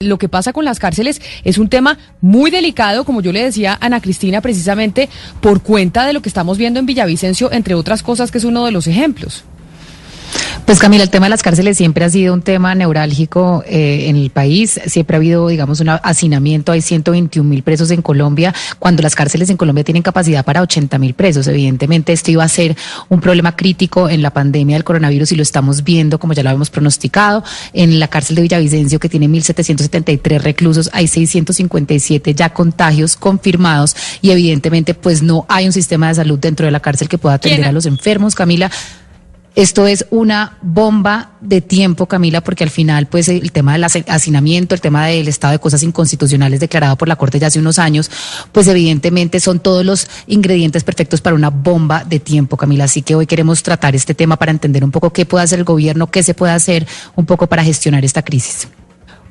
Lo que pasa con las cárceles es un tema muy delicado, como yo le decía a Ana Cristina, precisamente por cuenta de lo que estamos viendo en Villavicencio, entre otras cosas, que es uno de los ejemplos. Pues Camila, el tema de las cárceles siempre ha sido un tema neurálgico en el país. Siempre ha habido, digamos, un hacinamiento. Hay 121.000 presos en Colombia, cuando las cárceles en Colombia tienen capacidad para 80.000 presos. Evidentemente, esto iba a ser un problema crítico en la pandemia del coronavirus y lo estamos viendo, como ya lo habíamos pronosticado. En la cárcel de Villavicencio, que tiene 1.773 reclusos, hay 657 ya contagios confirmados y evidentemente, pues no hay un sistema de salud dentro de la cárcel que pueda atender a los enfermos, Camila. Esto es una bomba de tiempo, Camila, porque al final, pues, el tema del hacinamiento, el tema del estado de cosas inconstitucionales declarado por la Corte ya hace unos años, pues evidentemente son todos los ingredientes perfectos para una bomba de tiempo, Camila. Así que hoy queremos tratar este tema para entender un poco qué puede hacer el gobierno, qué se puede hacer un poco para gestionar esta crisis.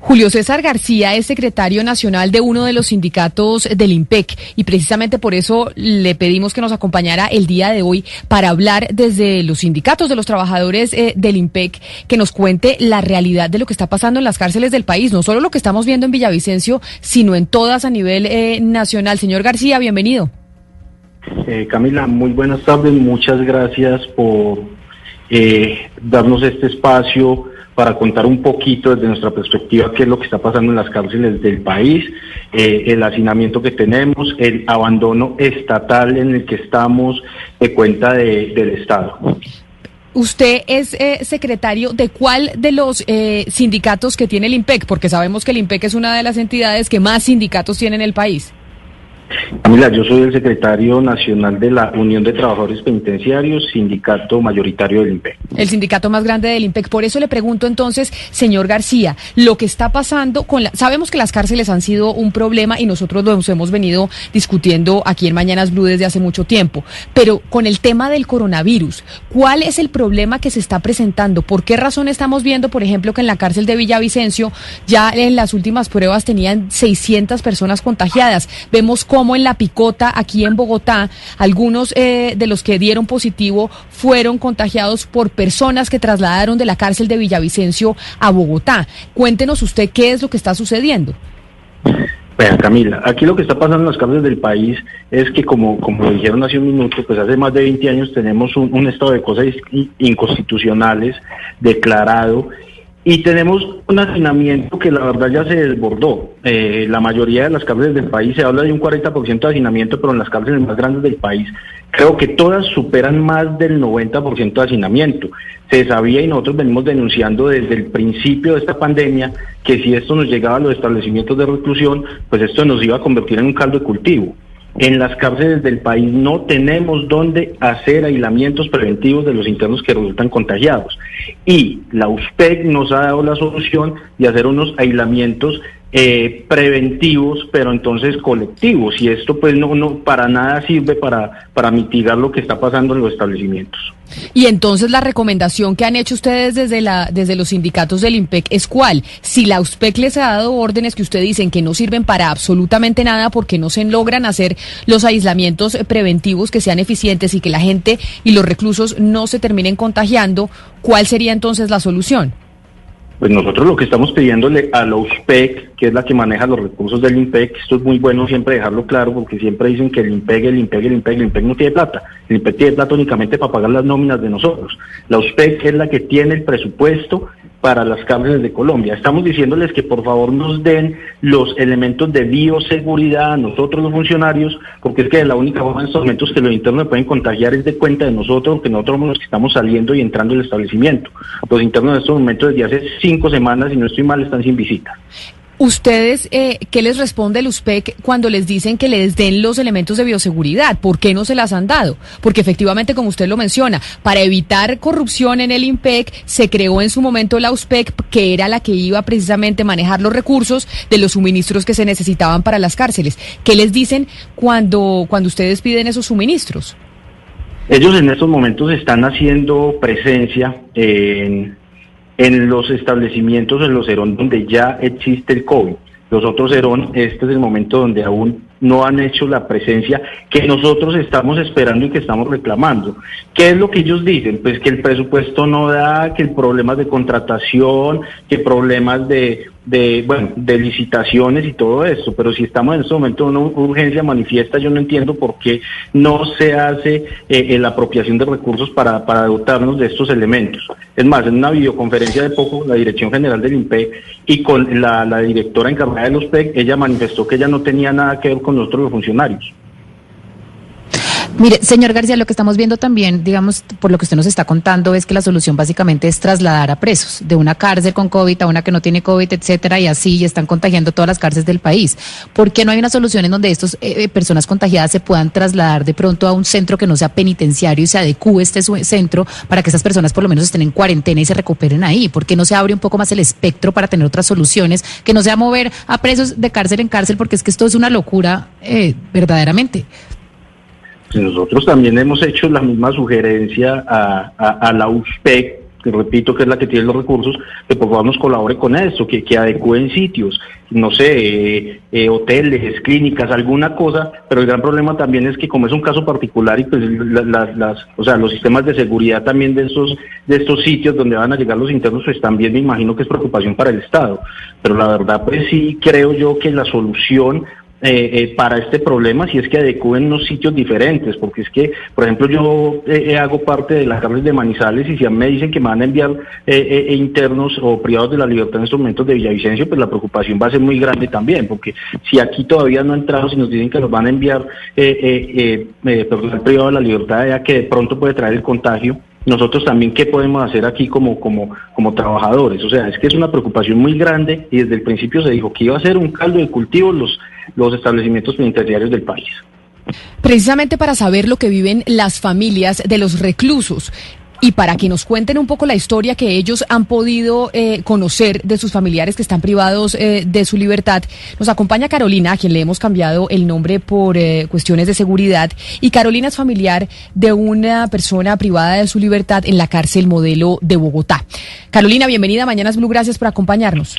Julio César García es secretario nacional de uno de los sindicatos del IMPEC y precisamente por eso le pedimos que nos acompañara el día de hoy para hablar desde los sindicatos de los trabajadores del IMPEC, que nos cuente la realidad de lo que está pasando en las cárceles del país, no solo lo que estamos viendo en Villavicencio, sino en todas a nivel nacional. Señor García, bienvenido. Camila, muy buenas tardes, muchas gracias por darnos este espacio para contar un poquito desde nuestra perspectiva qué es lo que está pasando en las cárceles del país, el hacinamiento que tenemos, el abandono estatal en el que estamos de cuenta del Estado. ¿Usted es secretario de cuál de los sindicatos que tiene el IMPEC? Porque sabemos que el IMPEC es una de las entidades que más sindicatos tiene en el país. Camila, yo soy el secretario nacional de la Unión de Trabajadores Penitenciarios, sindicato mayoritario del IMPEC. El sindicato más grande del IMPEC. Por eso le pregunto entonces, señor García, lo que está pasando con sabemos que las cárceles han sido un problema y nosotros los hemos venido discutiendo aquí en Mañanas Blue desde hace mucho tiempo, pero con el tema del coronavirus, ¿cuál es el problema que se está presentando? ¿Por qué razón estamos viendo, por ejemplo, que en la cárcel de Villavicencio ya en las últimas pruebas tenían 600 personas contagiadas? Vemos como en La Picota, aquí en Bogotá, algunos de los que dieron positivo fueron contagiados por personas que trasladaron de la cárcel de Villavicencio a Bogotá. Cuéntenos usted qué es lo que está sucediendo. Bueno, Camila, aquí lo que está pasando en las cárceles del país es que, como lo dijeron hace un minuto, pues hace más de 20 años tenemos un estado de cosas inconstitucionales declarado. Y tenemos un hacinamiento que la verdad ya se desbordó. La mayoría de las cárceles del país, se habla de un 40% de hacinamiento, pero en las cárceles más grandes del país, creo que todas superan más del 90% de hacinamiento. Se sabía y nosotros venimos denunciando desde el principio de esta pandemia que si esto nos llegaba a los establecimientos de reclusión, pues esto nos iba a convertir en un caldo de cultivo. En las cárceles del país no tenemos dónde hacer aislamientos preventivos de los internos que resultan contagiados. Y la USPEC nos ha dado la solución de hacer unos aislamientos preventivos, pero entonces colectivos. Y esto pues no para nada sirve para mitigar lo que está pasando en los establecimientos. Y entonces la recomendación que han hecho ustedes desde los sindicatos del IMPEC es ¿cuál? Si la USPEC les ha dado órdenes que ustedes dicen que no sirven para absolutamente nada porque no se logran hacer los aislamientos preventivos que sean eficientes y que la gente y los reclusos no se terminen contagiando, ¿cuál sería entonces la solución? Pues nosotros lo que estamos pidiéndole a la USPEC, que es la que maneja los recursos del IMPEC, esto es muy bueno siempre dejarlo claro, porque siempre dicen que el IMPEC no tiene plata. El IMPEC tiene plata únicamente para pagar las nóminas de nosotros. La USPEC es la que tiene el presupuesto para las cárceles de Colombia. Estamos diciéndoles que por favor nos den los elementos de bioseguridad a nosotros los funcionarios, porque es que la única forma en estos momentos que los internos se pueden contagiar es de cuenta de nosotros, porque nosotros somos los que estamos saliendo y entrando al establecimiento. Los internos en estos momentos desde hace 5 semanas, si no estoy mal, están sin visita. ¿Ustedes qué les responde el USPEC cuando les dicen que les den los elementos de bioseguridad? ¿Por qué no se las han dado? Porque efectivamente, como usted lo menciona, para evitar corrupción en el IMPEC, se creó en su momento la USPEC, que era la que iba precisamente a manejar los recursos de los suministros que se necesitaban para las cárceles. ¿Qué les dicen cuando ustedes piden esos suministros? Ellos en estos momentos están haciendo presencia en los establecimientos, en los ERON donde ya existe el COVID. Los otros ERON, este es el momento donde aún no han hecho la presencia que nosotros estamos esperando y que estamos reclamando. ¿Qué es lo que ellos dicen? Pues que el presupuesto no da, que el problema de contratación, que problemas de de licitaciones y todo esto, pero si estamos en este momento en una urgencia manifiesta, yo no entiendo por qué no se hace la apropiación de recursos para dotarnos de estos elementos. Es más, en una videoconferencia de poco, la Dirección General del INPEC y con la directora encargada de los PEC, ella manifestó que ella no tenía nada que ver con nosotros los funcionarios. Mire, señor García, lo que estamos viendo también, digamos, por lo que usted nos está contando, es que la solución básicamente es trasladar a presos de una cárcel con COVID a una que no tiene COVID, etcétera, y así están contagiando todas las cárceles del país. ¿Por qué no hay una solución en donde estas personas contagiadas se puedan trasladar de pronto a un centro que no sea penitenciario y se adecúe este centro para que esas personas por lo menos estén en cuarentena y se recuperen ahí? ¿Por qué no se abre un poco más el espectro para tener otras soluciones que no sea mover a presos de cárcel en cárcel? Porque es que esto es una locura verdaderamente. Nosotros también hemos hecho la misma sugerencia a la USPEC, que repito que es la que tiene los recursos, que por favor nos colabore con esto, que adecúen sitios, no sé, hoteles, clínicas, alguna cosa, pero el gran problema también es que como es un caso particular y pues los sistemas de seguridad también de estos sitios donde van a llegar los internos, pues también me imagino que es preocupación para el Estado, pero la verdad pues sí creo yo que la solución para este problema si es que adecúen unos sitios diferentes, porque es que, por ejemplo, yo hago parte de la cárcel de Manizales y si me dicen que me van a enviar internos o privados de la libertad en estos momentos de Villavicencio, pues la preocupación va a ser muy grande también, porque si aquí todavía no entramos y nos dicen que nos van a enviar personal privado de la libertad, ya que de pronto puede traer el contagio, nosotros también qué podemos hacer aquí como trabajadores. O sea, es que es una preocupación muy grande y desde el principio se dijo que iba a ser un caldo de cultivo los establecimientos penitenciarios del país. Precisamente para saber lo que viven las familias de los reclusos y para que nos cuenten un poco la historia que ellos han podido conocer de sus familiares que están privados de su libertad, nos acompaña Carolina, a quien le hemos cambiado el nombre por cuestiones de seguridad, y Carolina es familiar de una persona privada de su libertad en la cárcel Modelo de Bogotá. Carolina, bienvenida a Mañanas Blue, gracias por acompañarnos.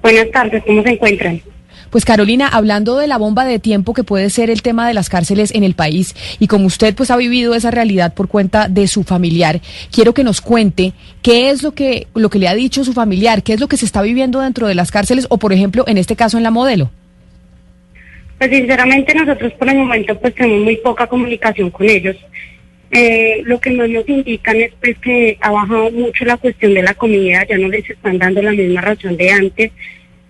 Buenas tardes, ¿cómo se encuentran? Pues Carolina, hablando de la bomba de tiempo que puede ser el tema de las cárceles en el país, y como usted pues ha vivido esa realidad por cuenta de su familiar, quiero que nos cuente qué es lo que le ha dicho su familiar, qué es lo que se está viviendo dentro de las cárceles o, por ejemplo, en este caso en la Modelo. Pues sinceramente nosotros por el momento pues tenemos muy poca comunicación con ellos. Lo que nos indican es pues que ha bajado mucho la cuestión de la comida, ya no les están dando la misma ración de antes,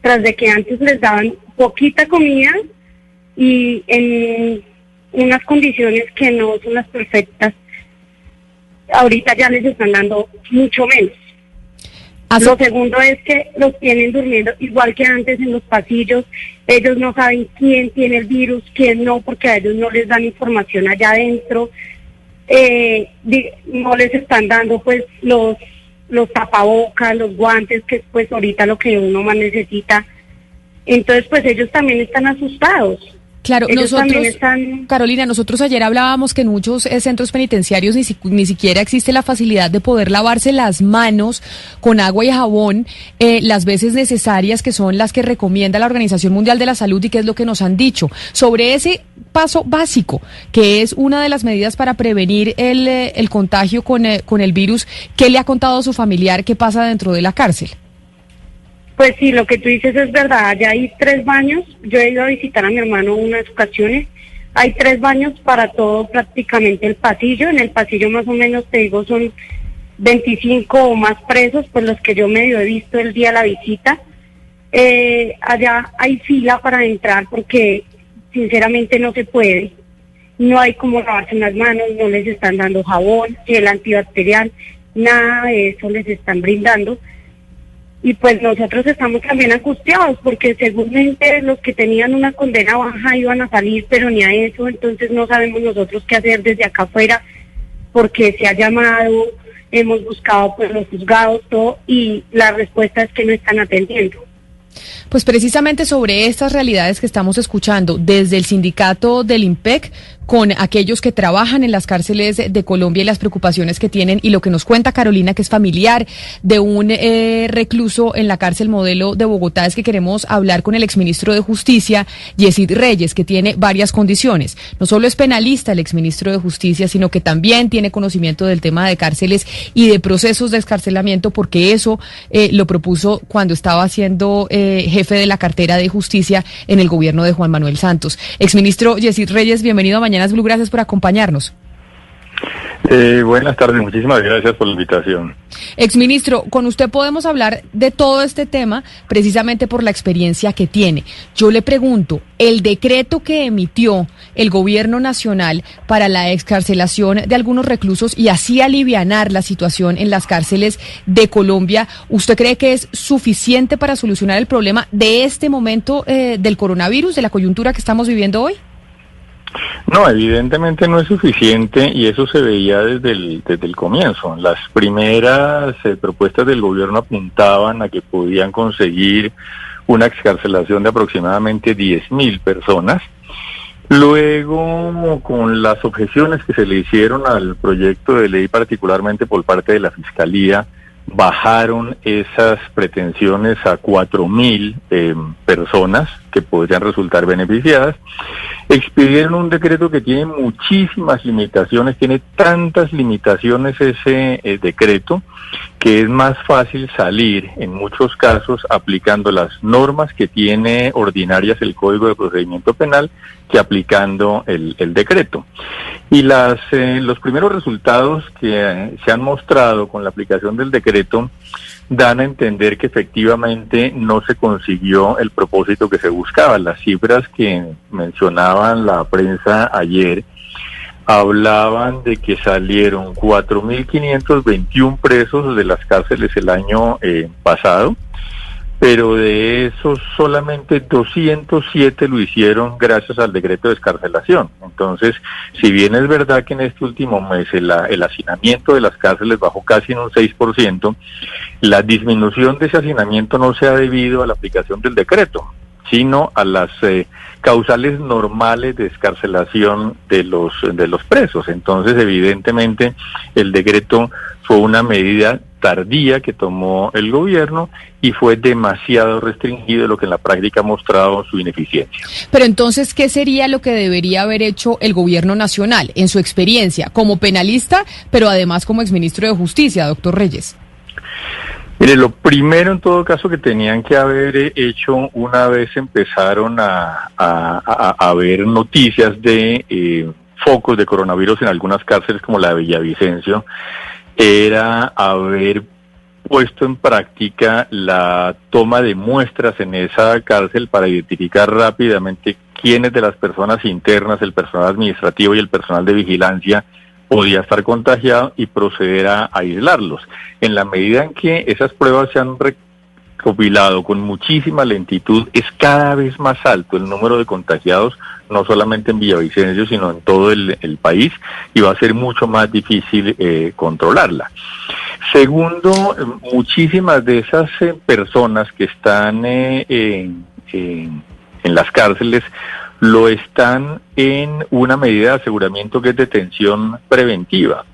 tras de que antes les daban poquita comida y en unas condiciones que no son las perfectas, ahorita ya les están dando mucho menos. Lo segundo es que los tienen durmiendo igual que antes en los pasillos, ellos no saben quién tiene el virus, quién no, porque a ellos no les dan información allá adentro, no les están dando pues los tapabocas, los guantes, que es pues ahorita lo que uno más necesita. Entonces pues ellos también están asustados. Claro, Carolina, nosotros ayer hablábamos que en muchos centros penitenciarios ni siquiera existe la facilidad de poder lavarse las manos con agua y jabón las veces necesarias, que son las que recomienda la Organización Mundial de la Salud y que es lo que nos han dicho. Sobre ese paso básico, que es una de las medidas para prevenir el contagio con el virus, ¿qué le ha contado a su familiar que pasa dentro de la cárcel? Pues sí, lo que tú dices es verdad, allá hay 3 baños, yo he ido a visitar a mi hermano unas ocasiones, hay 3 baños para todo prácticamente el pasillo, en el pasillo más o menos te digo son 25 o más presos, pues los que yo medio he visto el día de la visita, allá hay fila para entrar porque sinceramente no se puede, no hay como lavarse las manos, no les están dando jabón, gel antibacterial, nada de eso les están brindando. Y pues nosotros estamos también angustiados porque seguramente los que tenían una condena baja iban a salir, pero ni a eso, entonces no sabemos nosotros qué hacer desde acá afuera, porque se ha llamado, hemos buscado pues los juzgados, todo, y la respuesta es que no están atendiendo. Pues precisamente sobre estas realidades que estamos escuchando desde el sindicato del INPEC, con aquellos que trabajan en las cárceles de Colombia y las preocupaciones que tienen, y lo que nos cuenta Carolina, que es familiar de un recluso en la cárcel Modelo de Bogotá, es que queremos hablar con el exministro de Justicia, Yesid Reyes, que tiene varias condiciones. No solo es penalista el exministro de Justicia, sino que también tiene conocimiento del tema de cárceles y de procesos de excarcelamiento, porque eso lo propuso cuando estaba siendo jefe de la cartera de Justicia en el gobierno de Juan Manuel Santos. Exministro Yesid Reyes, bienvenido a Mañanas Blue, gracias por acompañarnos. Buenas tardes, muchísimas gracias por la invitación. Exministro, con usted podemos hablar de todo este tema precisamente por la experiencia que tiene. Yo le pregunto, el decreto que emitió el gobierno nacional para la excarcelación de algunos reclusos y así alivianar la situación en las cárceles de Colombia, ¿usted cree que es suficiente para solucionar el problema de este momento del coronavirus, de la coyuntura que estamos viviendo hoy? No, evidentemente no es suficiente, y eso se veía desde el comienzo. Las primeras propuestas del gobierno apuntaban a que podían conseguir una excarcelación de aproximadamente 10.000 personas. Luego, con las objeciones que se le hicieron al proyecto de ley, particularmente por parte de la Fiscalía, bajaron esas pretensiones a 4.000 personas que podrían resultar beneficiadas. Expidieron un decreto que tiene muchísimas limitaciones, tiene tantas limitaciones ese decreto, que es más fácil salir en muchos casos aplicando las normas que tiene ordinarias el Código de Procedimiento Penal que aplicando el decreto. Y los primeros resultados que se han mostrado con la aplicación del decreto dan a entender que efectivamente no se consiguió el propósito que se buscaba. Las cifras que mencionaban la prensa ayer hablaban de que salieron 4.521 presos de las cárceles el año pasado, pero de esos solamente 207 lo hicieron gracias al decreto de excarcelación. Entonces, si bien es verdad que en este último mes el hacinamiento de las cárceles bajó casi en un 6%, la disminución de ese hacinamiento no se ha debido a la aplicación del decreto, sino a las causales normales de excarcelación de los presos. Entonces, evidentemente, el decreto fue una medida tardía que tomó el gobierno y fue demasiado restringido, lo que en la práctica ha mostrado su ineficiencia. Pero entonces, ¿qué sería lo que debería haber hecho el gobierno nacional, en su experiencia, como penalista, pero además como exministro de Justicia, doctor Reyes? Mire, lo primero en todo caso que tenían que haber hecho una vez empezaron a haber noticias de focos de coronavirus en algunas cárceles como la de Villavicencio, era haber puesto en práctica la toma de muestras en esa cárcel para identificar rápidamente quiénes de las personas internas, el personal administrativo y el personal de vigilancia podía estar contagiado y proceder a aislarlos. En la medida en que esas pruebas se han recopilado con muchísima lentitud, es cada vez más alto el número de contagiados, no solamente en Villavicencio, sino en todo el país, y va a ser mucho más difícil controlarla. Segundo, muchísimas de esas personas que están en las cárceles lo están en una medida de aseguramiento que es detención preventiva.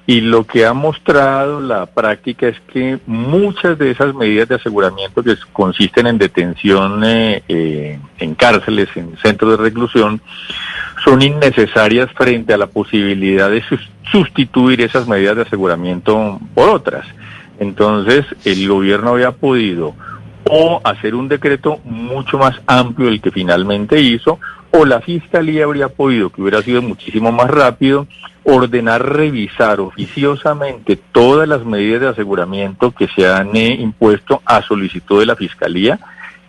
Y lo que ha mostrado la práctica es que muchas de esas medidas de aseguramiento que consisten en detención en cárceles, en centros de reclusión, son innecesarias frente a la posibilidad de sustituir esas medidas de aseguramiento por otras. Entonces, el gobierno había podido o hacer un decreto mucho más amplio del que finalmente hizo, o la Fiscalía habría podido, que hubiera sido muchísimo más rápido, ordenar revisar oficiosamente todas las medidas de aseguramiento que se han impuesto a solicitud de la Fiscalía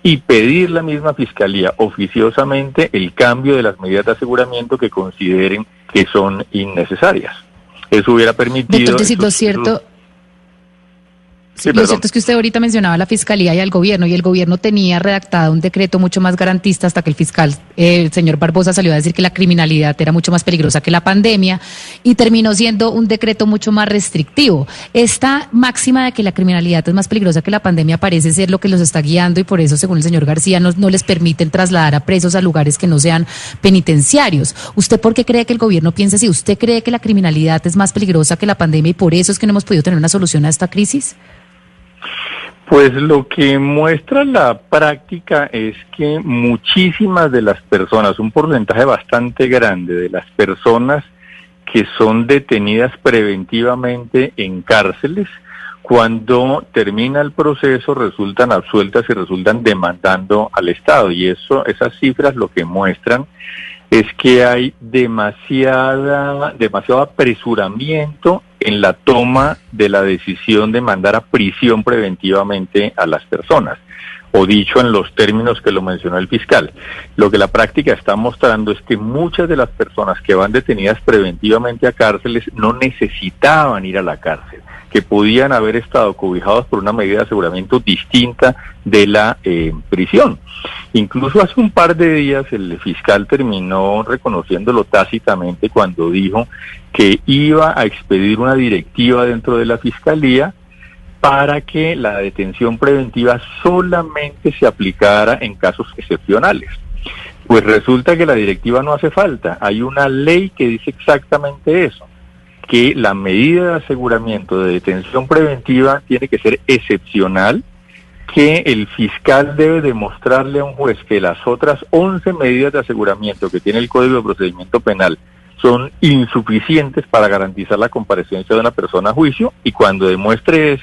y pedir la misma Fiscalía oficiosamente el cambio de las medidas de aseguramiento que consideren que son innecesarias. Eso hubiera permitido... Doctor, lo cierto... Sí, lo cierto es que usted ahorita mencionaba a la Fiscalía y al Gobierno, y el Gobierno tenía redactado un decreto mucho más garantista hasta que el fiscal, el señor Barbosa, salió a decir que la criminalidad era mucho más peligrosa que la pandemia, y terminó siendo un decreto mucho más restrictivo. Esta máxima de que la criminalidad es más peligrosa que la pandemia parece ser lo que los está guiando, y por eso, según el señor García, no les permiten trasladar a presos a lugares que no sean penitenciarios. ¿Usted por qué cree que el Gobierno piensa así? ¿Usted cree que la criminalidad es más peligrosa que la pandemia y por eso es que no hemos podido tener una solución a esta crisis? Pues lo que muestra la práctica es que muchísimas de las personas, un porcentaje bastante grande de las personas que son detenidas preventivamente en cárceles, cuando termina el proceso resultan absueltas y resultan demandando al Estado. Y esas cifras lo que muestran es que hay demasiado apresuramiento en la toma de la decisión de mandar a prisión preventivamente a las personas, o dicho en los términos que lo mencionó el fiscal. Lo que la práctica está mostrando es que muchas de las personas que van detenidas preventivamente a cárceles no necesitaban ir a la cárcel, que podían haber estado cobijados por una medida de aseguramiento distinta de la prisión. Incluso hace un par de días el fiscal terminó reconociéndolo tácitamente cuando dijo que iba a expedir una directiva dentro de la Fiscalía para que la detención preventiva solamente se aplicara en casos excepcionales. Pues resulta que la directiva no hace falta. Hay una ley que dice exactamente eso, que la medida de aseguramiento de detención preventiva tiene que ser excepcional, que el fiscal debe demostrarle a un juez que las otras 11 medidas de aseguramiento que tiene el Código de Procedimiento Penal son insuficientes para garantizar la comparecencia de una persona a juicio, y cuando demuestre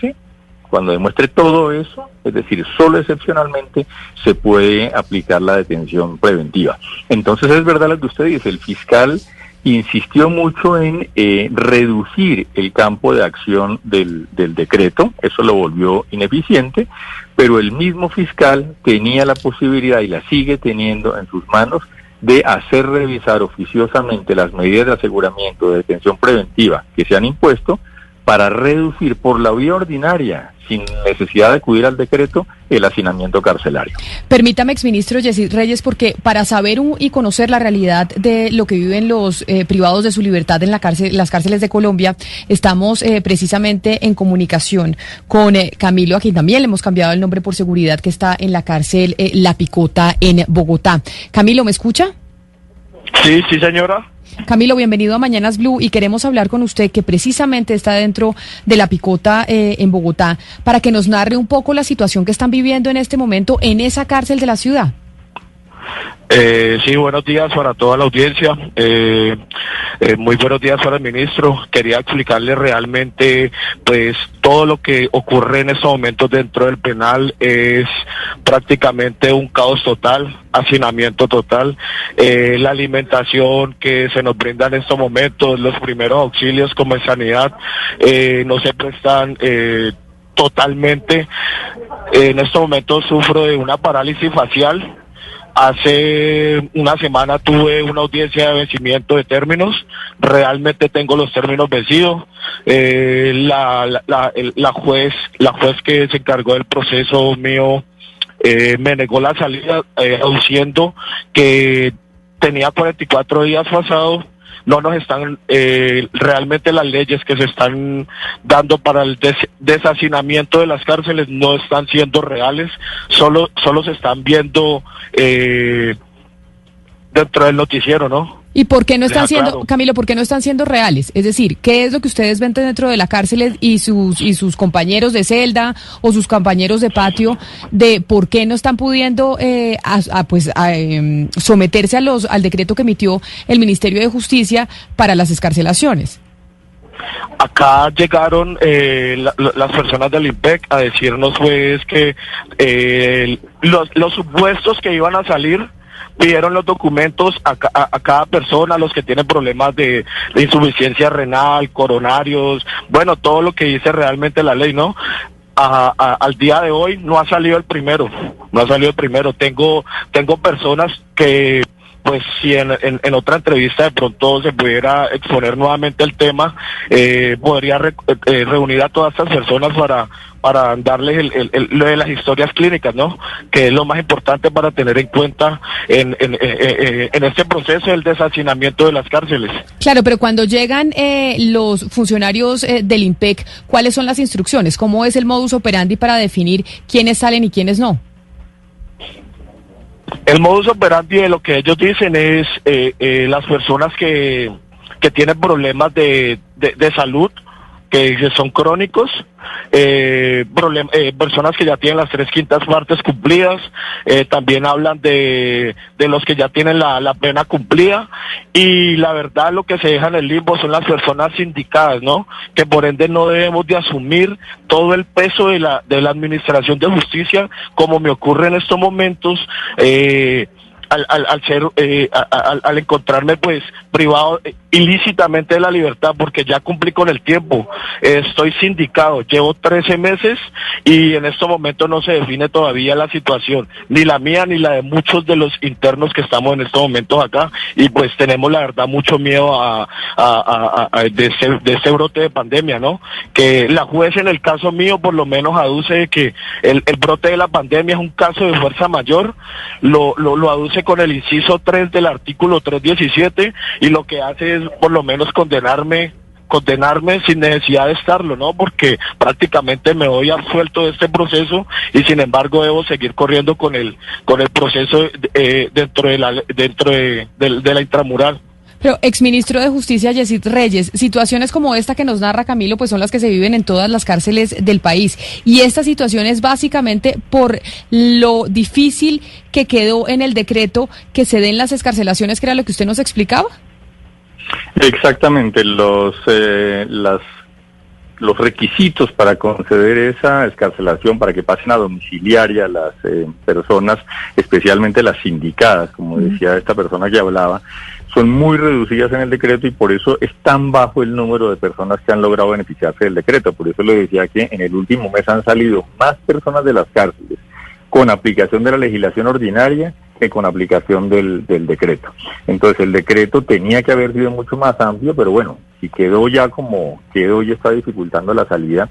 todo eso, es decir, solo excepcionalmente, se puede aplicar la detención preventiva. Entonces es verdad lo que usted dice, el fiscal insistió mucho en reducir el campo de acción del decreto, eso lo volvió ineficiente, pero el mismo fiscal tenía la posibilidad, y la sigue teniendo en sus manos, de hacer revisar oficiosamente las medidas de aseguramiento de detención preventiva que se han impuesto para reducir por la vía ordinaria, sin necesidad de acudir al decreto, el hacinamiento carcelario. Permítame, exministro Yesid Reyes, porque para saber y conocer la realidad de lo que viven los privados de su libertad en las cárceles de Colombia, estamos precisamente en comunicación con Camilo, a quien también le hemos cambiado el nombre por seguridad, que está en la cárcel La Picota en Bogotá. Camilo, ¿me escucha? Sí, señora. Camilo, bienvenido a Mañanas Blue, y queremos hablar con usted, que precisamente está dentro de La Picota en Bogotá, para que nos narre un poco la situación que están viviendo en este momento en esa cárcel de la ciudad. Sí, buenos días para toda la audiencia. Muy buenos días para el ministro. Quería explicarle realmente, pues, todo lo que ocurre en estos momentos dentro del penal es prácticamente un caos total, hacinamiento total. La alimentación que se nos brinda en estos momentos, los primeros auxilios como en sanidad, no se prestan totalmente. En estos momentos sufro de una parálisis facial. Hace una semana tuve una audiencia de vencimiento de términos. Realmente tengo los términos vencidos. La juez que se encargó del proceso mío me negó la salida, aduciendo que tenía 44 días pasados. No nos están, realmente las leyes que se están dando para el deshacinamiento de las cárceles no están siendo reales, solo se están viendo dentro del noticiero, ¿no? ¿Y por qué no están siendo, claro, Camilo, por qué no están siendo reales? Es decir, ¿qué es lo que ustedes ven dentro de la cárcel y sus compañeros de celda o sus compañeros de patio, de por qué no están pudiendo someterse al decreto que emitió el Ministerio de Justicia para las excarcelaciones? Acá llegaron las personas del IMPEC a decirnos, pues, que los supuestos que iban a salir pidieron los documentos a cada persona, los que tienen problemas de insuficiencia renal, coronarios, bueno, todo lo que dice realmente la ley, ¿no? Al día de hoy no ha salido el primero. Tengo personas que pues si en otra entrevista de pronto se pudiera exponer nuevamente el tema, podría reunir a todas estas personas para darles lo de las historias clínicas, ¿no? Que es lo más importante para tener en cuenta en este proceso del deshacinamiento de las cárceles. Claro, pero cuando llegan los funcionarios del IMPEC, ¿cuáles son las instrucciones? ¿Cómo es el modus operandi para definir quiénes salen y quiénes no? El modus operandi de lo que ellos dicen es las personas que tienen problemas de salud, que son crónicos, personas que ya tienen las 3/5 partes cumplidas, también hablan de los que ya tienen la pena cumplida, y la verdad lo que se deja en el limbo son las personas sindicadas, ¿no? Que por ende no debemos de asumir todo el peso de la administración de justicia, como me ocurre en estos momentos, al encontrarme pues privado ilícitamente de la libertad, porque ya cumplí con el tiempo. Estoy sindicado, llevo 13 meses y en estos momentos no se define todavía la situación, ni la mía ni la de muchos de los internos que estamos en estos momentos acá, y pues tenemos la verdad mucho miedo de este brote de pandemia, ¿no? Que la juez en el caso mío por lo menos aduce de que el brote de la pandemia es un caso de fuerza mayor, lo aduce con el inciso 3 del artículo 317, y lo que hace es por lo menos condenarme sin necesidad de estarlo, ¿no? Porque prácticamente me voy absuelto de este proceso y sin embargo debo seguir corriendo con el proceso dentro de la intramural. Pero, exministro de Justicia Yesid Reyes, situaciones como esta que nos narra Camilo, pues son las que se viven en todas las cárceles del país. Y esta situación es básicamente por lo difícil que quedó en el decreto que se den las excarcelaciones, que era lo que usted nos explicaba. Exactamente, los requisitos para conceder esa excarcelación, para que pasen a domiciliaria las personas, especialmente las sindicadas, como decía esta persona que hablaba, son muy reducidas en el decreto, y por eso es tan bajo el número de personas que han logrado beneficiarse del decreto. Por eso le decía que en el último mes han salido más personas de las cárceles con aplicación de la legislación ordinaria que con aplicación del decreto. Entonces el decreto tenía que haber sido mucho más amplio, pero bueno, si quedó ya como quedó y está dificultando la salida,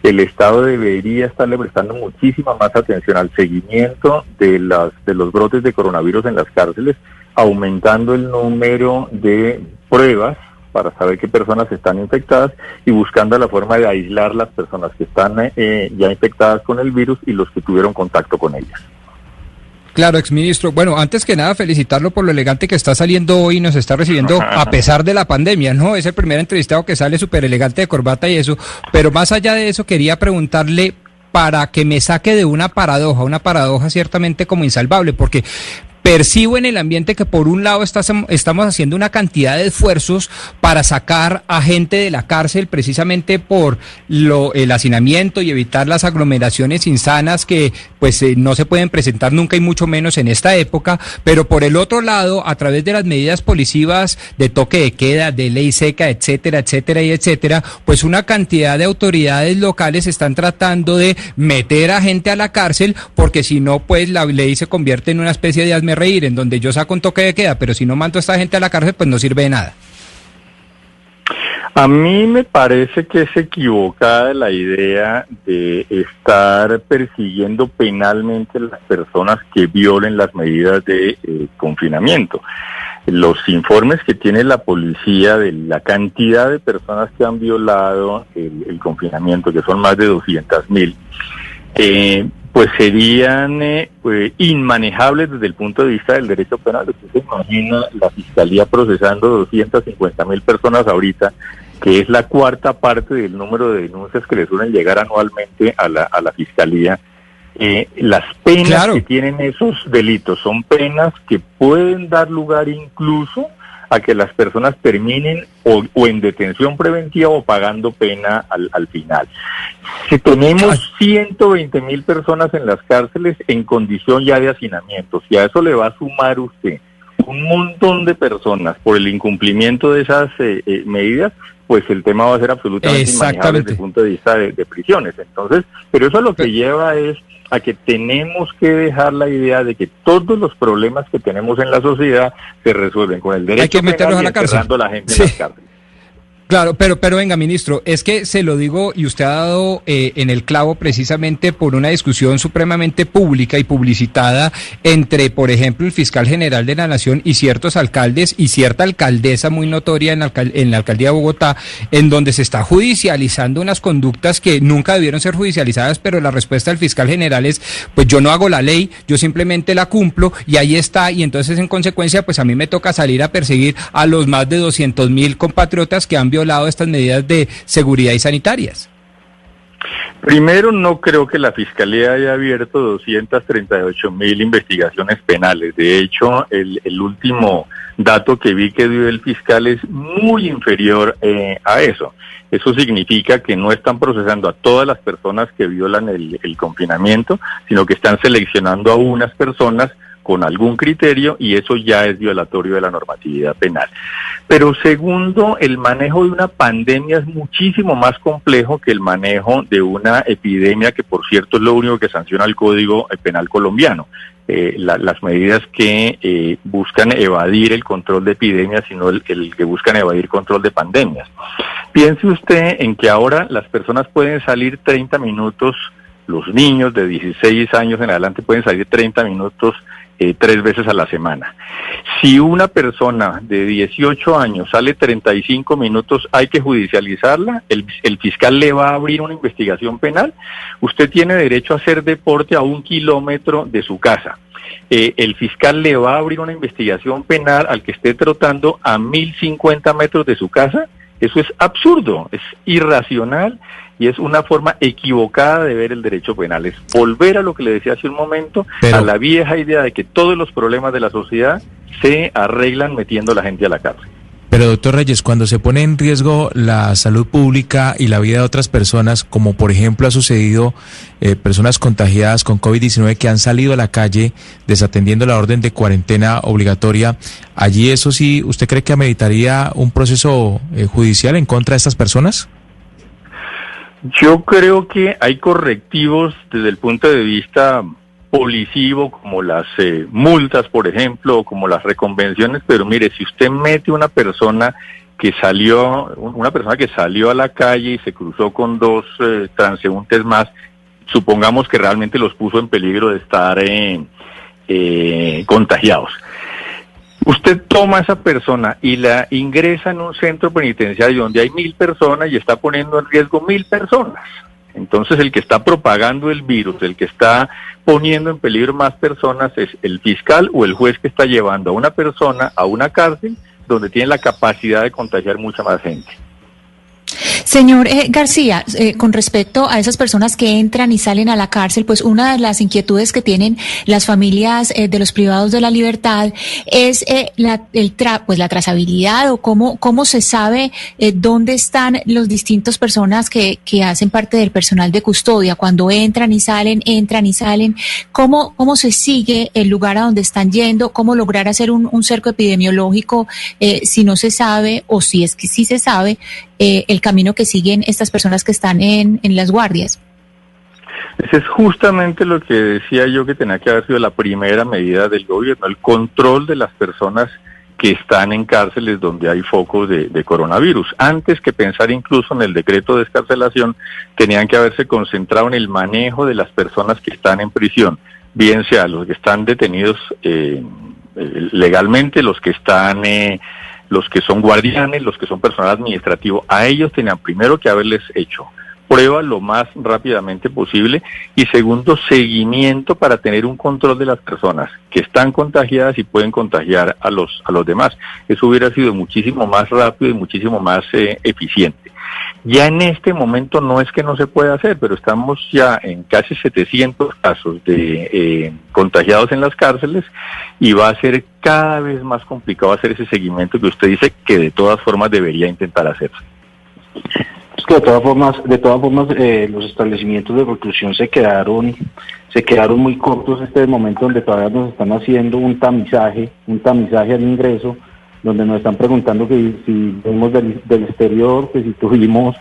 el Estado debería estarle prestando muchísima más atención al seguimiento de los brotes de coronavirus en las cárceles, aumentando el número de pruebas para saber qué personas están infectadas y buscando la forma de aislar las personas que están ya infectadas con el virus y los que tuvieron contacto con ellas. Claro, exministro. Bueno, antes que nada, felicitarlo por lo elegante que está saliendo hoy y nos está recibiendo a pesar de la pandemia, ¿no? Es el primer entrevistado que sale súper elegante de corbata y eso. Pero más allá de eso, quería preguntarle para que me saque de una paradoja ciertamente como insalvable, porque percibo en el ambiente que por un lado estamos haciendo una cantidad de esfuerzos para sacar a gente de la cárcel precisamente por el hacinamiento y evitar las aglomeraciones insanas que pues no se pueden presentar nunca y mucho menos en esta época, pero por el otro lado, a través de las medidas policivas de toque de queda, de ley seca, etcétera, pues una cantidad de autoridades locales están tratando de meter a gente a la cárcel, porque si no, pues la ley se convierte en una especie de hazme reír, en donde yo saco un toque de queda, pero si no mando a esta gente a la cárcel, pues no sirve de nada. A mí me parece que es equivocada la idea de estar persiguiendo penalmente a las personas que violen las medidas de confinamiento. Los informes que tiene la policía de la cantidad de personas que han violado el confinamiento, que son más de 200,000, pues serían inmanejables desde el punto de vista del derecho penal. Usted se imagina la Fiscalía procesando 250,000 personas ahorita, que es la cuarta parte del número de denuncias que le suelen llegar anualmente a la Fiscalía. Las penas que tienen esos delitos son penas que pueden dar lugar incluso a que las personas terminen o en detención preventiva o pagando pena al final. Si tenemos 120,000 personas en las cárceles en condición ya de hacinamiento, si a eso le va a sumar usted un montón de personas por el incumplimiento de esas medidas, pues el tema va a ser absolutamente inmanejable desde el punto de vista de prisiones. Entonces, pero eso lo que lleva es a que tenemos que dejar la idea de que todos los problemas que tenemos en la sociedad se resuelven con el derecho penal y encerrando a la gente en las cárceles. Claro, pero venga, ministro, es que se lo digo y usted ha dado en el clavo precisamente por una discusión supremamente pública y publicitada entre, por ejemplo, el fiscal general de la Nación y ciertos alcaldes y cierta alcaldesa muy notoria en la alcaldía de Bogotá, en donde se está judicializando unas conductas que nunca debieron ser judicializadas, pero la respuesta del fiscal general es, pues yo no hago la ley, yo simplemente la cumplo y ahí está, y entonces en consecuencia, pues a mí me toca salir a perseguir a los más de 200.000 compatriotas que han violado estas medidas de seguridad y sanitarias. Primero, no creo que la Fiscalía haya abierto 238.000 investigaciones penales. De hecho, el último dato que vi que dio el fiscal es muy inferior a eso. Eso significa que no están procesando a todas las personas que violan el confinamiento, sino que están seleccionando a unas personas con algún criterio, y eso ya es violatorio de la normatividad penal. Pero segundo, el manejo de una pandemia es muchísimo más complejo que el manejo de una epidemia, que por cierto es lo único que sanciona el Código Penal colombiano. Las medidas que buscan evadir el control de epidemias, sino el que buscan evadir control de pandemias. Piense usted en que ahora las personas pueden salir 30 minutos, los niños de 16 años en adelante pueden salir 30 minutos 3 veces a la semana. Si una persona de 18 años sale 35 minutos, hay que judicializarla, el fiscal le va a abrir una investigación penal. Usted tiene derecho a hacer deporte a 1 kilómetro de su casa. El fiscal le va a abrir una investigación penal al que esté trotando a 1.050 metros de su casa. Eso es absurdo, es irracional y es una forma equivocada de ver el derecho penal. Es volver a lo que le decía hace un momento, a la vieja idea de que todos los problemas de la sociedad se arreglan metiendo a la gente a la cárcel. Pero doctor Reyes, cuando se pone en riesgo la salud pública y la vida de otras personas, como por ejemplo ha sucedido personas contagiadas con COVID-19 que han salido a la calle desatendiendo la orden de cuarentena obligatoria, allí eso sí, ¿usted cree que ameritaría un proceso judicial en contra de estas personas? Yo creo que hay correctivos desde el punto de vista policivo, como las multas, por ejemplo, o como las reconvenciones, pero mire, si usted mete una persona que salió a la calle y se cruzó con 2 transeúntes más, supongamos que realmente los puso en peligro de estar contagiados. Usted toma a esa persona y la ingresa en un centro penitenciario donde hay 1.000 personas y está poniendo en riesgo 1.000 personas. Entonces el que está propagando el virus, el que está poniendo en peligro más personas es el fiscal o el juez que está llevando a una persona a una cárcel donde tiene la capacidad de contagiar mucha más gente. Señor García, con respecto a esas personas que entran y salen a la cárcel, pues una de las inquietudes que tienen las familias de los privados de la libertad es la trazabilidad o cómo se sabe dónde están los distintos personas que hacen parte del personal de custodia, cuando entran y salen, cómo se sigue el lugar a donde están yendo, cómo lograr hacer un cerco epidemiológico si no se sabe, o si es que sí se sabe, el camino que siguen estas personas que están en las guardias. Ese es justamente lo que decía yo que tenía que haber sido la primera medida del gobierno, el control de las personas que están en cárceles donde hay focos de coronavirus. Antes que pensar incluso en el decreto de excarcelación, tenían que haberse concentrado en el manejo de las personas que están en prisión, bien sea los que están detenidos legalmente, los que son guardianes, los que son personal administrativo. A ellos tenían primero que haberles hecho prueba lo más rápidamente posible y segundo, seguimiento para tener un control de las personas que están contagiadas y pueden contagiar a los demás. Eso hubiera sido muchísimo más rápido y muchísimo más eficiente. Ya en este momento no es que no se pueda hacer, pero estamos ya en casi 700 casos de contagiados en las cárceles y va a ser cada vez más complicado hacer ese seguimiento que usted dice que de todas formas debería intentar hacerse. Es que de todas formas los establecimientos de reclusión se quedaron muy cortos en este momento, donde todavía nos están haciendo un tamizaje al ingreso, donde nos están preguntando que si venimos del exterior, que si tuvimos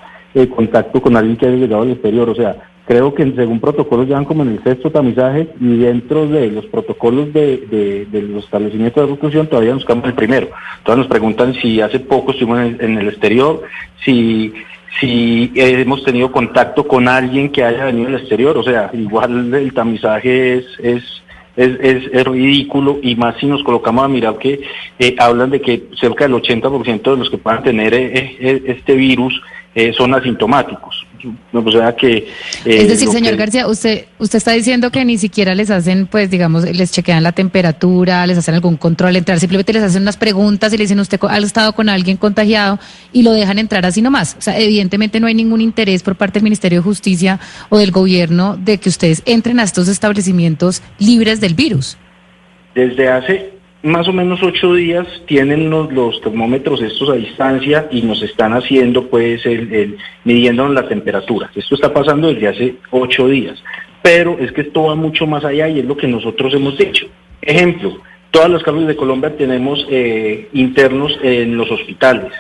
contacto con alguien que haya llegado del exterior. O sea, Creo que según protocolos ya van como en el sexto tamizaje, y dentro de los protocolos de los establecimientos de reclusión todavía nos quedamos el primero. Entonces nos preguntan si hace poco estuvimos en el exterior, si hemos tenido contacto con alguien que haya venido del exterior. O sea, igual el tamizaje es ridículo, y más si nos colocamos a mirar que hablan de que cerca del 80% de los que puedan tener este virus son asintomáticos. O sea que es decir, señor García, usted está diciendo que ni siquiera les hacen, pues digamos, les chequean la temperatura, les hacen algún control al entrar, simplemente les hacen unas preguntas y le dicen, usted ha estado con alguien contagiado, y lo dejan entrar así nomás. O sea, evidentemente no hay ningún interés por parte del Ministerio de Justicia o del gobierno de que ustedes entren a estos establecimientos libres del virus. Desde hace más o menos 8 días tienen los termómetros estos a distancia, y nos están haciendo pues midiéndonos la temperatura. Esto está pasando desde hace 8 días, pero es que esto va mucho más allá, y es lo que nosotros hemos dicho. Ejemplo, todas las cárceles de Colombia tenemos internos en los hospitales.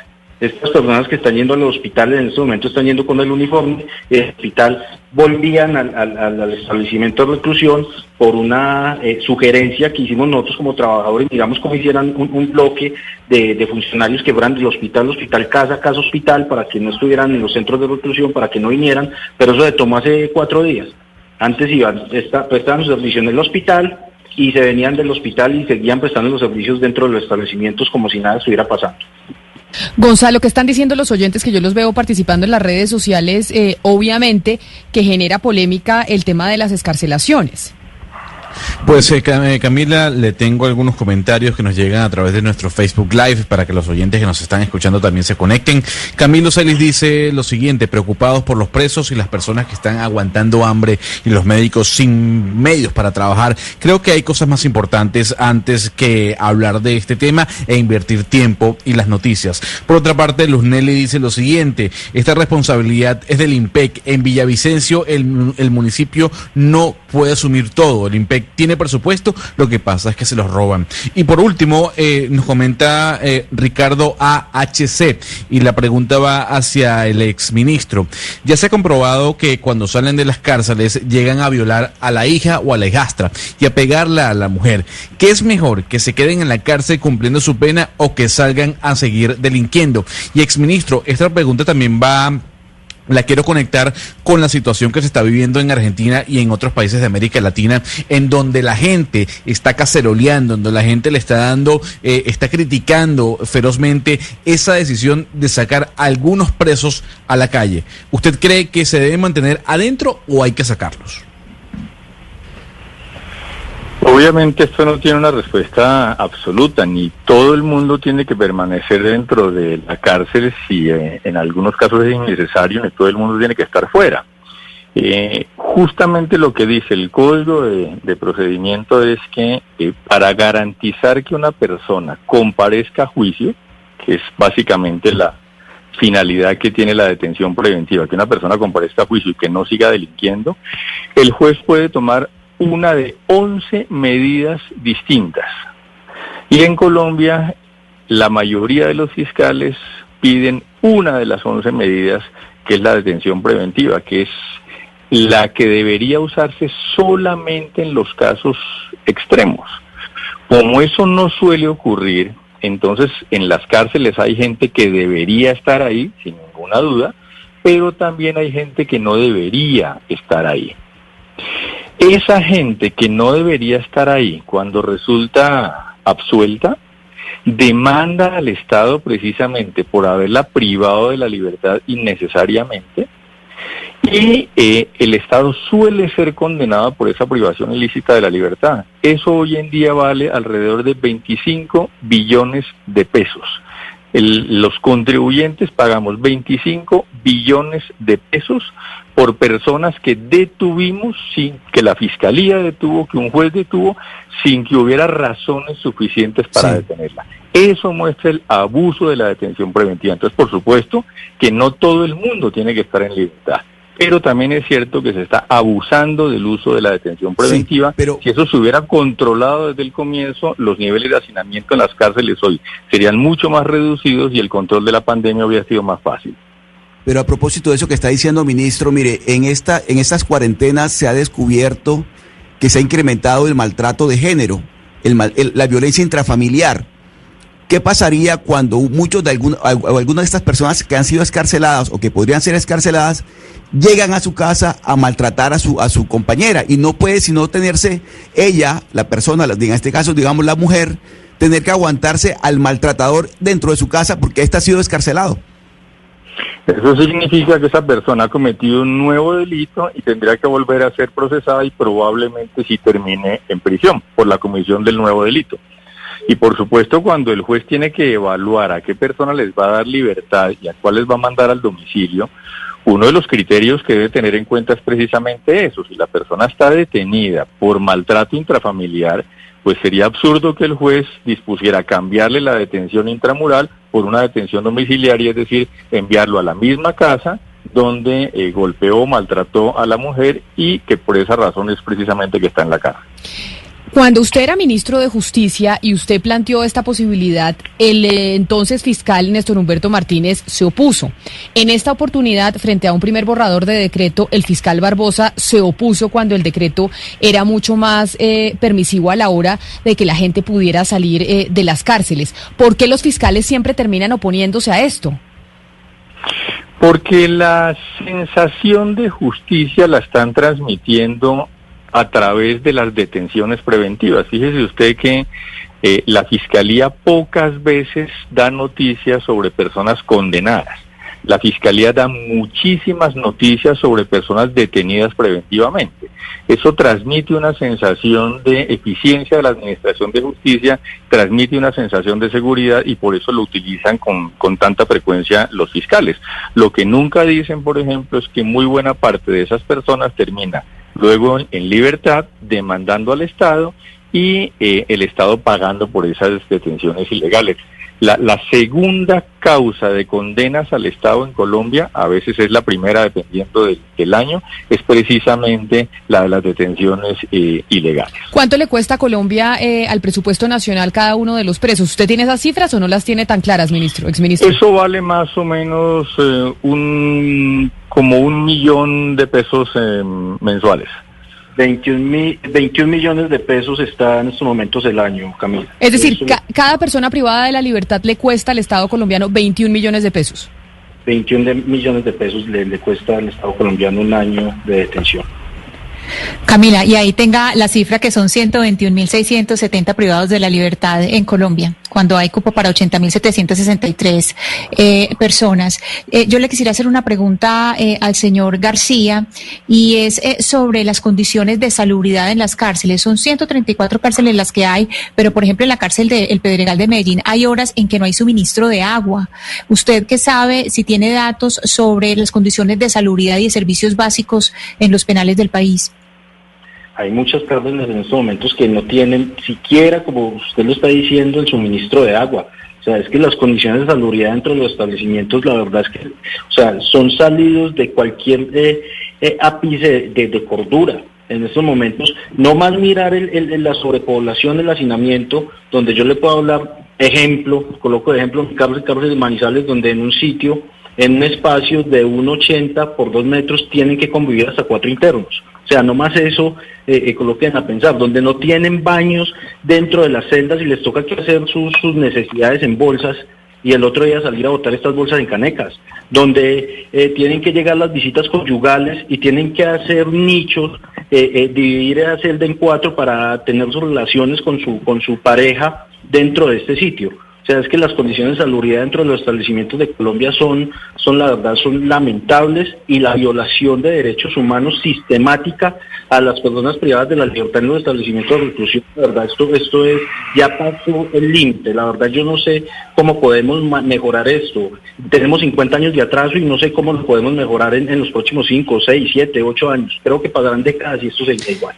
Estas personas que están yendo a los hospitales en este momento están yendo con el uniforme. El hospital volvían al establecimiento de reclusión por una sugerencia que hicimos nosotros como trabajadores. Digamos, como hicieran un bloque de funcionarios que fueran del hospital, casa hospital, para que no estuvieran en los centros de reclusión, para que no vinieran, pero eso se tomó hace 4 días. Antes prestaban los servicios en el hospital, y se venían del hospital y seguían prestando los servicios dentro de los establecimientos como si nada estuviera pasando. Gonzalo, ¿qué están diciendo los oyentes, que yo los veo participando en las redes sociales? Obviamente que genera polémica el tema de las excarcelaciones. Pues Camila, le tengo algunos comentarios que nos llegan a través de nuestro Facebook Live para que los oyentes que nos están escuchando también se conecten. Camilo Celis dice lo siguiente: preocupados por los presos y las personas que están aguantando hambre y los médicos sin medios para trabajar. Creo que hay cosas más importantes antes que hablar de este tema e invertir tiempo y las noticias. Por otra parte, Luz Nelly dice lo siguiente: esta responsabilidad es del IMPEC. En Villavicencio el municipio no puede asumir todo. El IMPEC tiene presupuesto, lo que pasa es que se los roban. Y por último, nos comenta Ricardo AHC, y la pregunta va hacia el exministro. Ya se ha comprobado que cuando salen de las cárceles llegan a violar a la hija o a la hijastra y a pegarla a la mujer. ¿Qué es mejor, que se queden en la cárcel cumpliendo su pena o que salgan a seguir delinquiendo? Y exministro, esta pregunta también la quiero conectar con la situación que se está viviendo en Argentina y en otros países de América Latina, en donde la gente está caceroleando, en donde la gente le está está criticando ferozmente esa decisión de sacar a algunos presos a la calle. ¿Usted cree que se debe mantener adentro o hay que sacarlos? Obviamente esto no tiene una respuesta absoluta, ni todo el mundo tiene que permanecer dentro de la cárcel si en algunos casos es innecesario, ni todo el mundo tiene que estar fuera. Justamente lo que dice el Código de Procedimiento es que para garantizar que una persona comparezca a juicio, que es básicamente la finalidad que tiene la detención preventiva, que una persona comparezca a juicio y que no siga delinquiendo, el juez puede tomar una de 11 medidas distintas. Y en Colombia, la mayoría de los fiscales piden una de las 11 medidas, que es la detención preventiva, que es la que debería usarse solamente en los casos extremos. Como eso no suele ocurrir, entonces en las cárceles hay gente que debería estar ahí, sin ninguna duda, pero también hay gente que no debería estar ahí. Esa gente que no debería estar ahí, cuando resulta absuelta, demanda al Estado precisamente por haberla privado de la libertad innecesariamente, y el Estado suele ser condenado por esa privación ilícita de la libertad. Eso hoy en día vale alrededor de 25 billones de pesos. Los contribuyentes pagamos 25 billones de pesos por personas que detuvimos sin que la fiscalía detuvo, que un juez detuvo, sin que hubiera razones suficientes para detenerla. Eso muestra el abuso de la detención preventiva. Entonces, por supuesto que no todo el mundo tiene que estar en libertad, pero también es cierto que se está abusando del uso de la detención preventiva. Sí, pero si eso se hubiera controlado desde el comienzo, los niveles de hacinamiento en las cárceles hoy serían mucho más reducidos y el control de la pandemia hubiera sido más fácil. Pero a propósito de eso que está diciendo, ministro, mire, en estas cuarentenas se ha descubierto que se ha incrementado el maltrato de género, la violencia intrafamiliar. ¿Qué pasaría cuando muchos de algunas de estas personas que han sido escarceladas o que podrían ser escarceladas llegan a su casa a maltratar a su compañera y no puede sino tenerse ella, la persona, en este caso digamos la mujer, tener que aguantarse al maltratador dentro de su casa porque éste ha sido escarcelado? Eso significa que esa persona ha cometido un nuevo delito y tendría que volver a ser procesada y probablemente sí termine en prisión por la comisión del nuevo delito. Y por supuesto, cuando el juez tiene que evaluar a qué persona les va a dar libertad y a cuál les va a mandar al domicilio, uno de los criterios que debe tener en cuenta es precisamente eso. Si la persona está detenida por maltrato intrafamiliar, pues sería absurdo que el juez dispusiera cambiarle la detención intramural por una detención domiciliaria, es decir, enviarlo a la misma casa donde golpeó o maltrató a la mujer y que por esa razón es precisamente que está en la casa. Cuando usted era ministro de Justicia y usted planteó esta posibilidad, el entonces fiscal Néstor Humberto Martínez se opuso. En esta oportunidad, frente a un primer borrador de decreto, el fiscal Barbosa se opuso cuando el decreto era mucho más permisivo a la hora de que la gente pudiera salir de las cárceles. ¿Por qué los fiscales siempre terminan oponiéndose a esto? Porque la sensación de justicia la están transmitiendo a través de las detenciones preventivas. Fíjese usted que la Fiscalía pocas veces da noticias sobre personas condenadas. La Fiscalía da muchísimas noticias sobre personas detenidas preventivamente. Eso transmite una sensación de eficiencia de la Administración de Justicia, transmite una sensación de seguridad y por eso lo utilizan con tanta frecuencia los fiscales. Lo que nunca dicen, por ejemplo, es que muy buena parte de esas personas termina luego en libertad, demandando al Estado y el Estado pagando por esas detenciones ilegales. La segunda causa de condenas al Estado en Colombia, a veces es la primera dependiendo del año, es precisamente la de las detenciones ilegales. ¿Cuánto le cuesta a Colombia al presupuesto nacional cada uno de los presos? ¿Usted tiene esas cifras o no las tiene tan claras, exministro? Eso vale más o menos como 1 millón de pesos mensuales. 21 millones de pesos está en estos momentos el año, Camila. Es decir, cada persona privada de la libertad le cuesta al Estado colombiano 21 millones de pesos. 21 millones de pesos le cuesta al Estado colombiano un año de detención. Camila, y ahí tenga la cifra que son 121.670 privados de la libertad en Colombia, cuando hay cupo para 80.763 personas. Yo le quisiera hacer una pregunta al señor García, y es sobre las condiciones de salubridad en las cárceles. Son 134 cárceles las que hay, pero por ejemplo en la cárcel de El Pedregal de Medellín hay horas en que no hay suministro de agua. ¿Usted qué sabe, si tiene datos sobre las condiciones de salubridad y de servicios básicos en los penales del país? Hay muchas cárceles en estos momentos que no tienen siquiera, como usted lo está diciendo, el suministro de agua. O sea, es que las condiciones de salubridad dentro de los establecimientos, la verdad es que, o sea, son salidos de cualquier ápice de cordura. En estos momentos, no más mirar la sobrepoblación, el hacinamiento, donde yo le puedo hablar, coloco de ejemplo mi cárcel de Manizales, donde en un sitio, en un espacio de 1,80 por 2 metros, tienen que convivir hasta 4 internos. O sea, no más eso, coloquen a pensar, donde no tienen baños dentro de las celdas y les toca que hacer sus necesidades en bolsas y el otro día salir a botar estas bolsas en canecas, donde tienen que llegar las visitas conyugales y tienen que hacer nichos, dividir la celda en 4 para tener sus relaciones con su pareja dentro de este sitio. O sea, es que las condiciones de salubridad dentro de los establecimientos de Colombia son la verdad, son lamentables, y la violación de derechos humanos sistemática a las personas privadas de la libertad en los establecimientos de reclusión. La verdad, esto es, ya pasó el límite. La verdad, yo no sé cómo podemos mejorar esto. Tenemos 50 años de atraso y no sé cómo lo podemos mejorar en los próximos 5, 6, 7, 8 años. Creo que pasarán décadas y esto seguirá igual.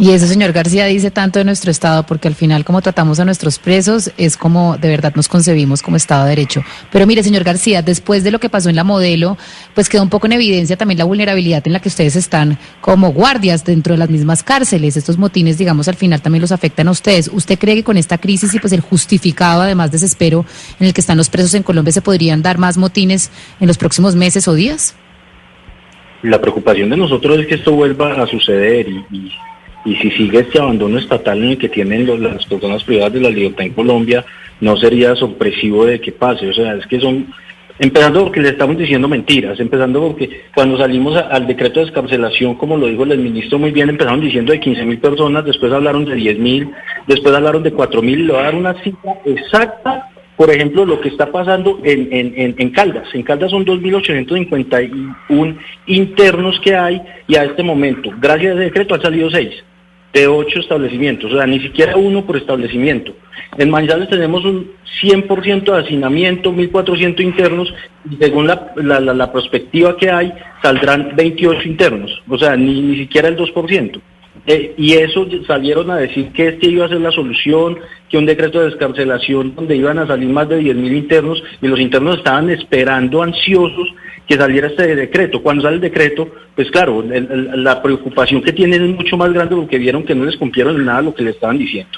Y eso, señor García, dice tanto de nuestro Estado, porque al final como tratamos a nuestros presos es como de verdad nos concebimos como Estado de Derecho. Pero mire, señor García, después de lo que pasó en la Modelo, pues quedó un poco en evidencia también la vulnerabilidad en la que ustedes están como guardias dentro de las mismas cárceles. Estos motines, digamos, al final también los afectan a ustedes. ¿Usted cree que con esta crisis y pues el justificado, además, desespero en el que están los presos en Colombia, se podrían dar más motines en los próximos meses o días? La preocupación de nosotros es que esto vuelva a suceder y si sigue este abandono estatal en el que tienen las personas privadas de la libertad en Colombia, no sería sorpresivo de que pase. O sea, es que empezando porque le estamos diciendo mentiras, empezando porque cuando salimos al decreto de excarcelación, como lo dijo el ministro muy bien, empezaron diciendo de 15.000 personas, después hablaron de 10.000, después hablaron de 4.000, y le voy a dar una cifra exacta. Por ejemplo, lo que está pasando en Caldas. En Caldas son 2.851 internos que hay, y a este momento, gracias a ese decreto, han salido 6 de 8 establecimientos, o sea, ni siquiera uno por establecimiento. En Manizales tenemos un 100% de hacinamiento, 1.400 internos, y según la perspectiva que hay, saldrán 28 internos, o sea, ni siquiera el 2%. Y eso salieron a decir que este iba a ser la solución, que un decreto de descarcelación donde iban a salir más de 10.000 internos, y los internos estaban esperando ansiosos que saliera este decreto. Cuando sale el decreto, pues claro, la preocupación que tienen es mucho más grande porque vieron que no les cumplieron en nada lo que le estaban diciendo.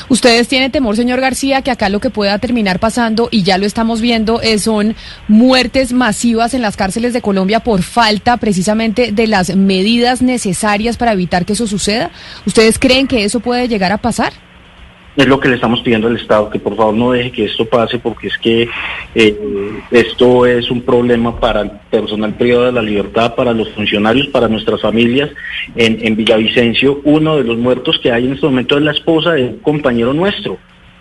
¿Ustedes tienen temor, señor García, que acá lo que pueda terminar pasando, y ya lo estamos viendo, son muertes masivas en las cárceles de Colombia por falta precisamente de las medidas necesarias para evitar que eso suceda? ¿Ustedes creen que eso puede llegar a pasar? Es lo que le estamos pidiendo al Estado, que por favor no deje que esto pase, porque es que esto es un problema para el personal privado de la libertad, para los funcionarios, para nuestras familias. En Villavicencio, uno de los muertos que hay en este momento es la esposa de un compañero nuestro,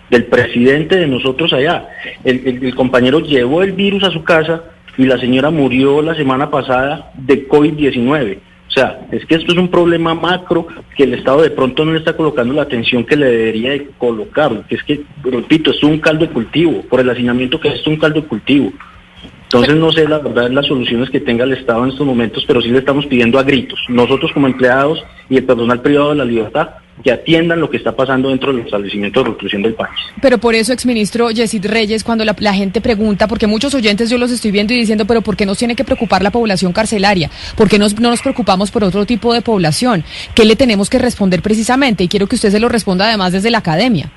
del presidente de nosotros allá. El compañero llevó el virus a su casa y la señora murió la semana pasada de COVID-19. O sea, es que esto es un problema macro que el Estado de pronto no le está colocando la atención que le debería de colocar, que es que, repito, esto es un caldo de cultivo, por el hacinamiento que es un caldo de cultivo. Entonces no sé la verdad las soluciones que tenga el Estado en estos momentos, pero sí le estamos pidiendo a gritos, nosotros como empleados y el personal privado de la libertad, que atiendan lo que está pasando dentro del establecimiento de reclusión del país. Pero por eso, exministro Yesid Reyes, cuando la gente pregunta, porque muchos oyentes yo los estoy viendo y diciendo, pero ¿por qué nos tiene que preocupar la población carcelaria? ¿Por qué no nos preocupamos por otro tipo de población? ¿Qué le tenemos que responder precisamente? Y quiero que usted se lo responda además desde la academia.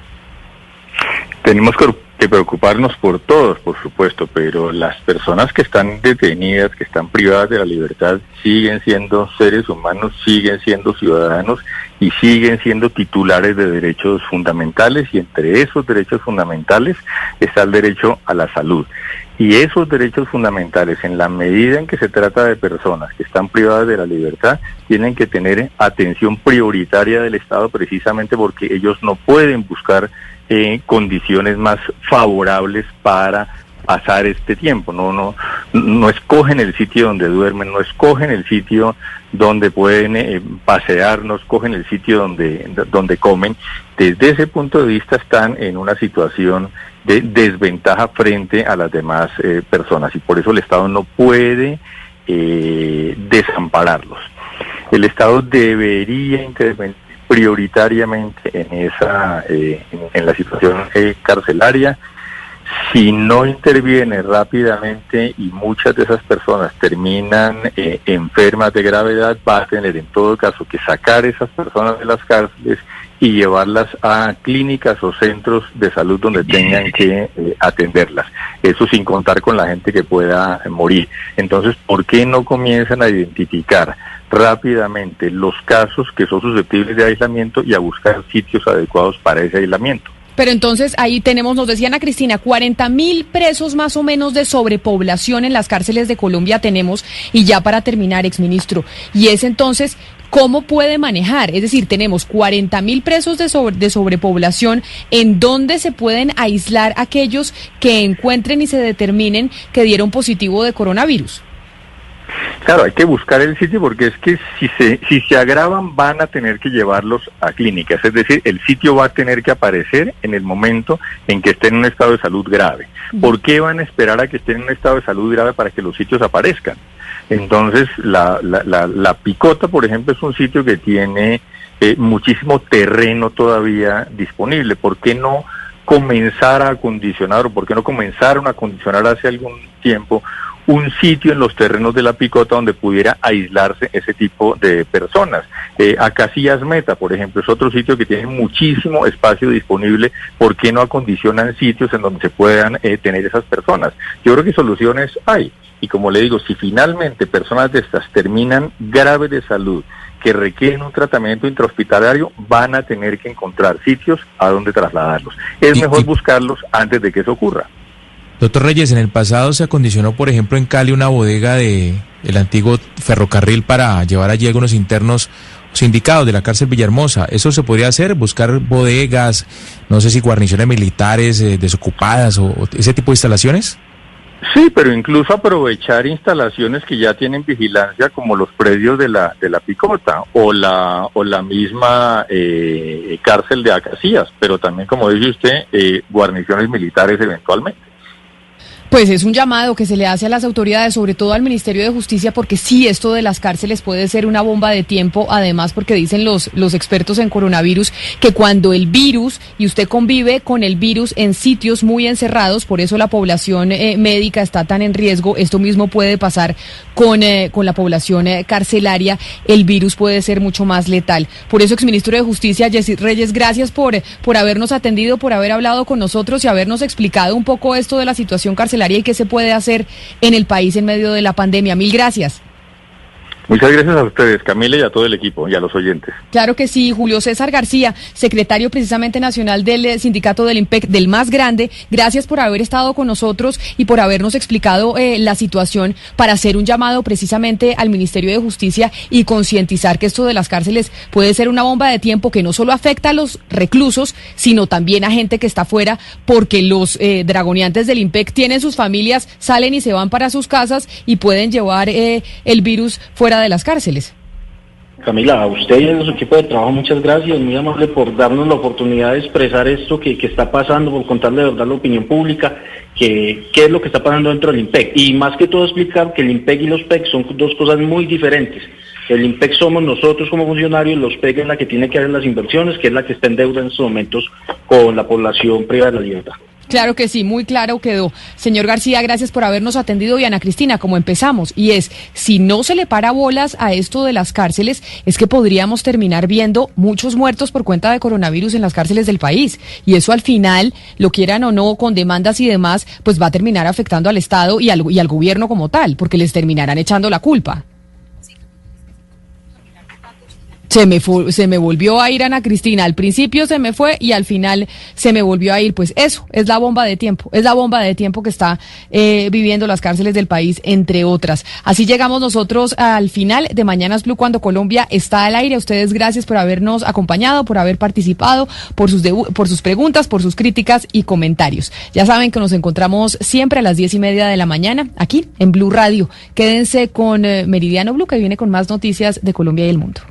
Tenemos que preocuparnos por todos, por supuesto, pero las personas que están detenidas, que están privadas de la libertad, siguen siendo seres humanos, siguen siendo ciudadanos y siguen siendo titulares de derechos fundamentales, y entre esos derechos fundamentales está el derecho a la salud. Y esos derechos fundamentales, en la medida en que se trata de personas que están privadas de la libertad, tienen que tener atención prioritaria del Estado, precisamente porque ellos no pueden buscar condiciones más favorables para pasar este tiempo. No escogen el sitio donde duermen, no escogen el sitio donde pueden pasear, no escogen el sitio donde comen. Desde ese punto de vista están en una situación de desventaja frente a las demás personas, y por eso el Estado no puede desampararlos. El Estado debería intervenir prioritariamente en la situación carcelaria. Si no interviene rápidamente y muchas de esas personas terminan enfermas de gravedad, va a tener en todo caso que sacar esas personas de las cárceles y llevarlas a clínicas o centros de salud donde tengan que atenderlas. Eso sin contar con la gente que pueda morir. Entonces, ¿por qué no comienzan a identificar rápidamente los casos que son susceptibles de aislamiento y a buscar sitios adecuados para ese aislamiento? Pero entonces ahí tenemos, nos decía Ana Cristina, 40.000 presos más o menos de sobrepoblación en las cárceles de Colombia tenemos. Y ya para terminar, exministro, y es entonces, ¿cómo puede manejar? Es decir, tenemos 40.000 presos de sobrepoblación, ¿en dónde se pueden aislar aquellos que encuentren y se determinen que dieron positivo de coronavirus? Claro, hay que buscar el sitio, porque es que si se agravan van a tener que llevarlos a clínicas, es decir, el sitio va a tener que aparecer en el momento en que estén en un estado de salud grave. ¿Por qué van a esperar a que estén en un estado de salud grave para que los sitios aparezcan? Entonces, la Picota, por ejemplo, es un sitio que tiene muchísimo terreno todavía disponible. ¿Por qué no comenzar a acondicionar, o por qué no comenzaron a acondicionar hace algún tiempo un sitio en los terrenos de La Picota donde pudiera aislarse ese tipo de personas? Acacias Meta, por ejemplo, es otro sitio que tiene muchísimo espacio disponible. ¿Por qué no acondicionan sitios en donde se puedan tener esas personas? Yo creo que soluciones hay, y como le digo, si finalmente personas de estas terminan graves de salud, que requieren un tratamiento intrahospitalario, van a tener que encontrar sitios a donde trasladarlos. Es mejor buscarlos antes de que eso ocurra. Doctor Reyes, en el pasado se acondicionó, por ejemplo, en Cali una bodega de el antiguo ferrocarril para llevar allí algunos internos sindicados de la cárcel Villahermosa. ¿Eso se podría hacer? ¿Buscar bodegas, no sé si guarniciones militares desocupadas o ese tipo de instalaciones? Sí, pero incluso aprovechar instalaciones que ya tienen vigilancia, como los predios de la Picota o la misma cárcel de Acacias, pero también, como dice usted, guarniciones militares eventualmente. Pues es un llamado que se le hace a las autoridades, sobre todo al Ministerio de Justicia, porque sí, esto de las cárceles puede ser una bomba de tiempo, además porque dicen los expertos en coronavirus que cuando el virus, y usted convive con el virus en sitios muy encerrados, por eso la población médica está tan en riesgo, esto mismo puede pasar con la población carcelaria, el virus puede ser mucho más letal. Por eso, exministro de Justicia, Yesid Reyes, gracias por habernos atendido, por haber hablado con nosotros y habernos explicado un poco esto de la situación carcelaria y qué se puede hacer en el país en medio de la pandemia. Mil gracias. Muchas gracias a ustedes, Camila, y a todo el equipo, y a los oyentes. Claro que sí. Julio César García, secretario precisamente nacional del sindicato del IMPEC, del más grande, gracias por haber estado con nosotros y por habernos explicado la situación, para hacer un llamado precisamente al Ministerio de Justicia y concientizar que esto de las cárceles puede ser una bomba de tiempo que no solo afecta a los reclusos, sino también a gente que está afuera, porque los dragoneantes del IMPEC tienen sus familias, salen y se van para sus casas y pueden llevar el virus fuera de las cárceles. Camila, a usted y a su equipo de trabajo, muchas gracias, muy amable por darnos la oportunidad de expresar esto que está pasando, por contarle de verdad a la opinión pública qué es lo que está pasando dentro del IMPEC, y más que todo explicar que el IMPEC y los PEC son dos cosas muy diferentes. El IMPEC somos nosotros como funcionarios, los PEC es la que tiene que hacer las inversiones, que es la que está en deuda en estos momentos con la población privada de la libertad. Claro que sí, muy claro quedó. Señor García, gracias por habernos atendido. Y Ana Cristina, como empezamos, y es, si no se le para bolas a esto de las cárceles, es que podríamos terminar viendo muchos muertos por cuenta de coronavirus en las cárceles del país. Y eso al final, lo quieran o no, con demandas y demás, pues va a terminar afectando al Estado y al gobierno como tal, porque les terminarán echando la culpa. Se me volvió a ir Ana Cristina, al principio se me fue y al final se me volvió a ir. Pues eso, es la bomba de tiempo que está viviendo las cárceles del país, entre otras. Así llegamos nosotros al final de Mañanas Blue, cuando Colombia está al aire. A ustedes gracias por habernos acompañado, por haber participado, por sus preguntas, por sus críticas y comentarios. Ya saben que nos encontramos siempre a las 10:30 de la mañana, aquí en Blue Radio. Quédense con Meridiano Blue, que viene con más noticias de Colombia y el mundo.